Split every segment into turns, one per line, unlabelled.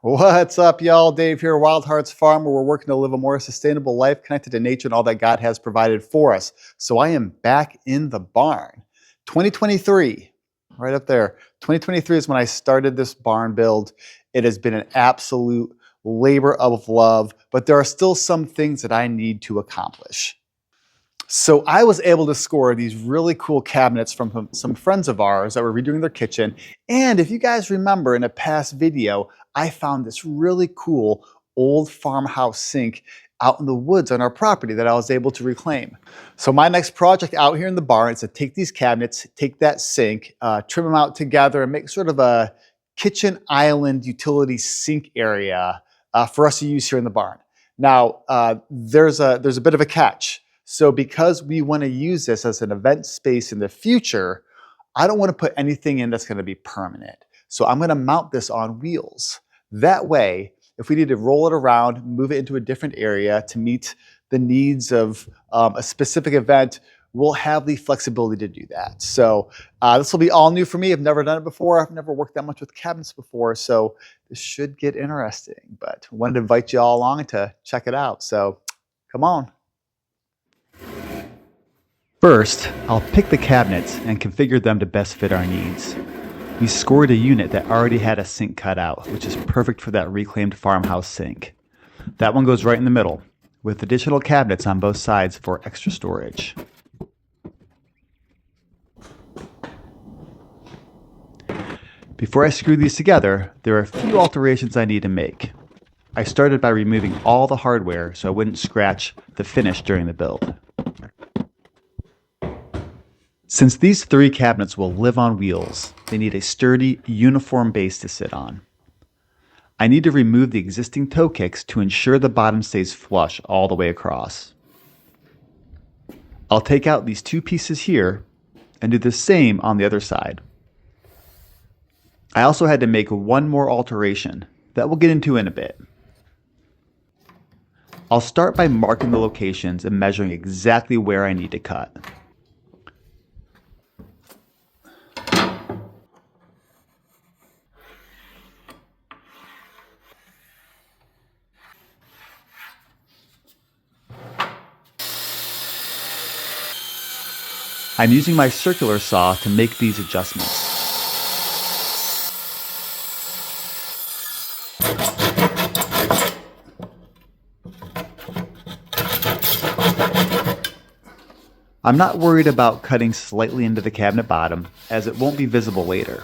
What's up, y'all? Dave here, Wild Hearts Farm, where we're working to live a more sustainable life connected to nature and all that God has provided for us. So I am back in the barn. 2023, right up there. 2023 is when I started this barn build. It has been an absolute labor of love, but there are still some things that I need to accomplish. So I was able to score these really cool cabinets from some friends of ours that were redoing their kitchen. And if you guys remember in a past video, I found this really cool old farmhouse sink out in the woods on our property that I was able to reclaim. So my next project out here in the barn is to take these cabinets, take that sink, trim them out together and make sort of a kitchen island utility sink area for us to use here in the barn. Now, there's a bit of a catch. So because we want to use this as an event space in the future, I don't want to put anything in that's going to be permanent. So I'm going to mount this on wheels. That way, if we need to roll it around, move it into a different area to meet the needs of a specific event, we'll have the flexibility to do that. So this will be all new for me. I've never done it before. I've never worked that much with cabinets before. So this should get interesting. But I wanted to invite you all along to check it out. So come on. First, I'll pick the cabinets and configure them to best fit our needs. We scored a unit that already had a sink cut out, which is perfect for that reclaimed farmhouse sink. That one goes right in the middle, with additional cabinets on both sides for extra storage. Before I screw these together, there are a few alterations I need to make. I started by removing all the hardware so I wouldn't scratch the finish during the build. Since these three cabinets will live on wheels, they need a sturdy, uniform base to sit on. I need to remove the existing toe kicks to ensure the bottom stays flush all the way across. I'll take out these two pieces here and do the same on the other side. I also had to make one more alteration that we'll get into in a bit. I'll start by marking the locations and measuring exactly where I need to cut. I'm using my circular saw to make these adjustments. I'm not worried about cutting slightly into the cabinet bottom, as it won't be visible later.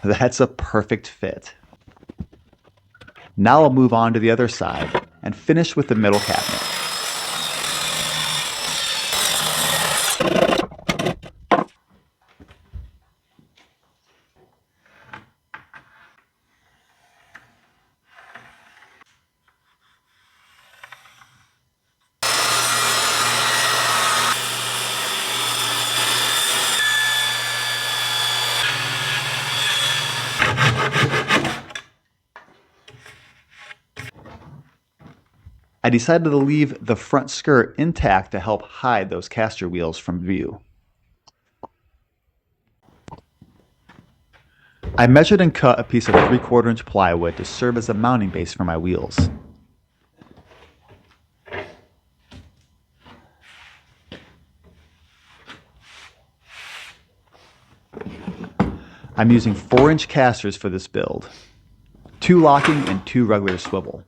That's a perfect fit. Now I'll move on to the other side and finish with the middle cabinet. I decided to leave the front skirt intact to help hide those caster wheels from view. I measured and cut a piece of 3/4 inch plywood to serve as a mounting base for my wheels. I'm using 4-inch casters for this build, 2 locking and 2 regular swivel.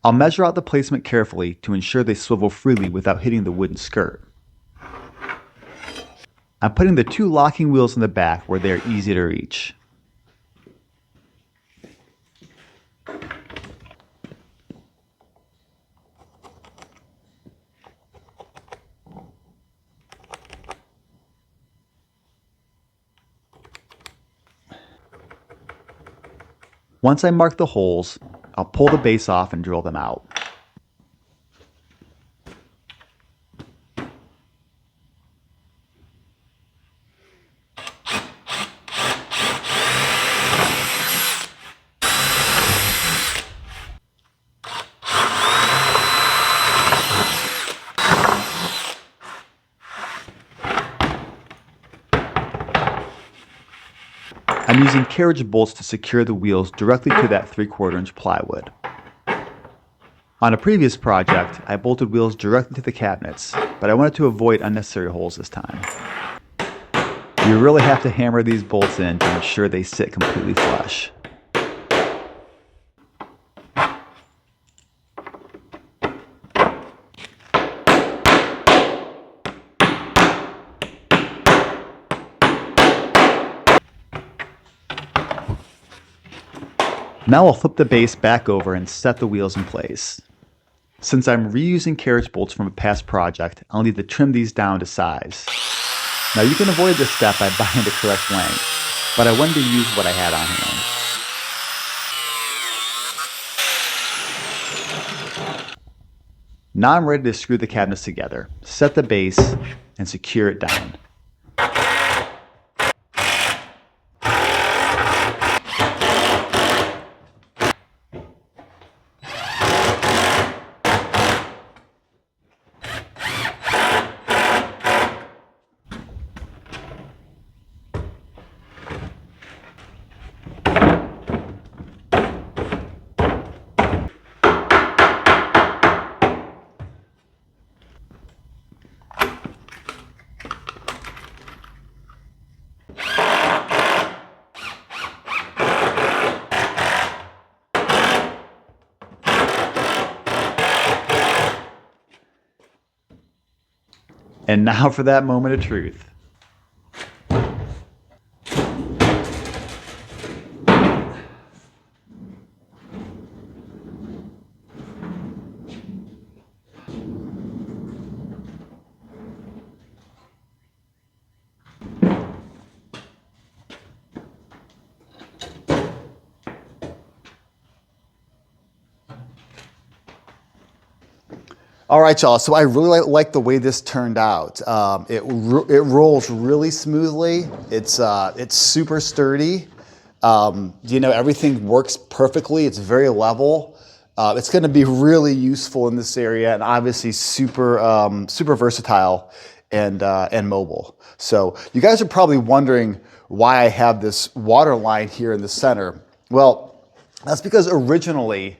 I'll measure out the placement carefully to ensure they swivel freely without hitting the wooden skirt. I'm putting the 2 locking wheels in the back where they are easy to reach. Once I mark the holes, I'll pull the base off and drill them out. I'm using carriage bolts to secure the wheels directly to that 3/4 inch plywood. On a previous project, I bolted wheels directly to the cabinets, but I wanted to avoid unnecessary holes this time. You really have to hammer these bolts in to ensure they sit completely flush. Now I'll flip the base back over and set the wheels in place. Since I'm reusing carriage bolts from a past project, I'll need to trim these down to size. Now you can avoid this step by buying the correct length, but I wanted to use what I had on hand. Now I'm ready to screw the cabinets together, set the base, and secure it down. And now for that moment of truth. All right, y'all, so I really like the way this turned out. It rolls really smoothly. It's super sturdy. Everything works perfectly. It's very level. It's gonna be really useful in this area and obviously super versatile and mobile. So you guys are probably wondering why I have this water line here in the center. Well, that's because originally,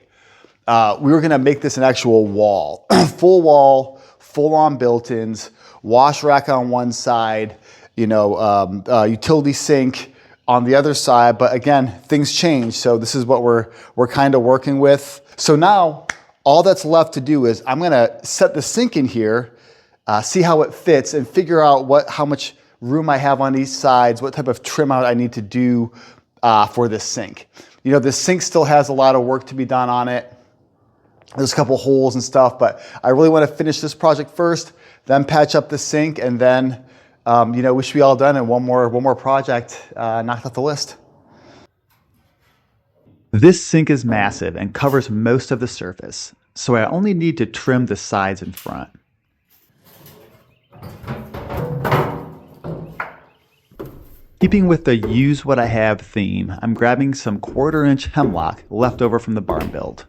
we were gonna make this an actual wall, full wall, full on built-ins, wash rack on one side, utility sink on the other side. But again, things change. So this is what we're kind of working with. So now all that's left to do is I'm gonna set the sink in here, see how it fits and figure out how much room I have on each sides, what type of trim out I need to do for this sink. This sink still has a lot of work to be done on it. There's a couple holes and stuff, but I really want to finish this project first, then patch up the sink, and then, we should be all done and one more project knocked off the list. This sink is massive and covers most of the surface, so I only need to trim the sides and front. Keeping with the use what I have theme, I'm grabbing some 1/4 inch hemlock left over from the barn build.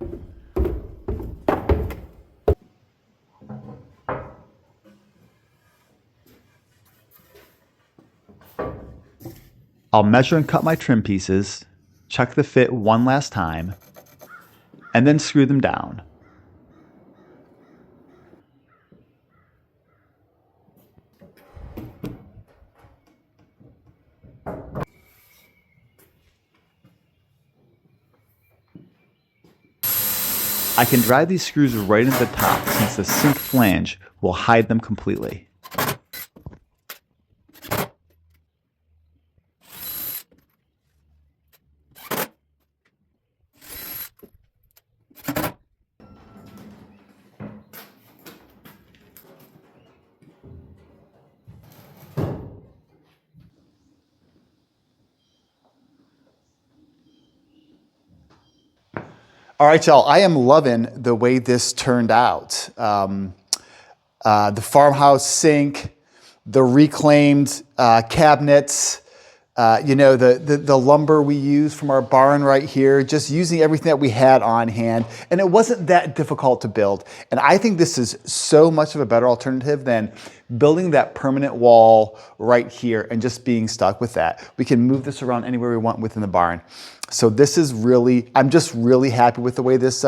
I'll measure and cut my trim pieces, check the fit one last time, and then screw them down. I can drive these screws right into the top since the sink flange will hide them completely. All right, y'all, I am loving the way this turned out. The farmhouse sink, the reclaimed cabinets, the lumber we used from our barn right here, just using everything that we had on hand. And it wasn't that difficult to build. And I think this is so much of a better alternative than building that permanent wall right here and just being stuck with that. We can move this around anywhere we want within the barn. So this is really, I'm just really happy with the way this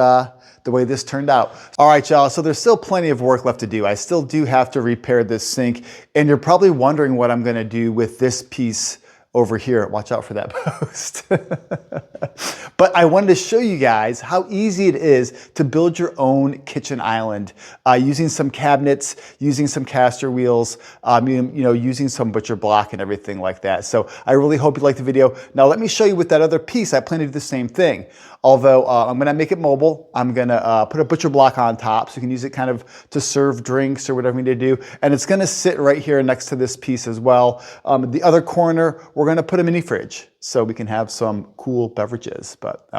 turned out. All right, y'all, so there's still plenty of work left to do. I still do have to repair this sink, and you're probably wondering what I'm gonna do with this piece over here. Watch out for that post. But I wanted to show you guys how easy it is to build your own kitchen island using some cabinets, using some caster wheels, using some butcher block and everything like that. So I really hope you liked the video. Now let me show you with that other piece. I plan to do the same thing. Although I'm gonna make it mobile, I'm gonna put a butcher block on top so you can use it kind of to serve drinks or whatever you need to do. And it's gonna sit right here next to this piece as well. The other corner, we're gonna put a mini fridge so we can have some cool beverages. But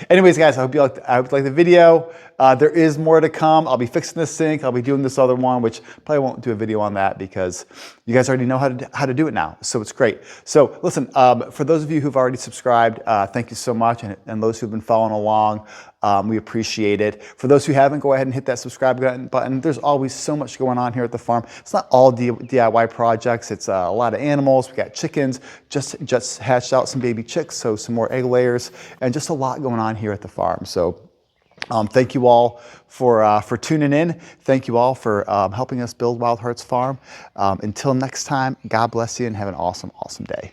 anyways, guys, I hope you liked the video. There is more to come. I'll be fixing this sink. I'll be doing this other one, which probably won't do a video on that because you guys already know how to do it now. So it's great. So listen, for those of you who've already subscribed, thank you so much. And those who've been following along, we appreciate it. For those who haven't, go ahead and hit that subscribe button. There's always so much going on here at the farm. It's not all DIY projects. It's a lot of animals. We got chickens, just hatched out some baby chicks, so some more egg layers, and just a lot going on here at the farm. So thank you all for tuning in. Thank you all for helping us build Wild Hearts Farm. Until next time, God bless you and have an awesome, awesome day.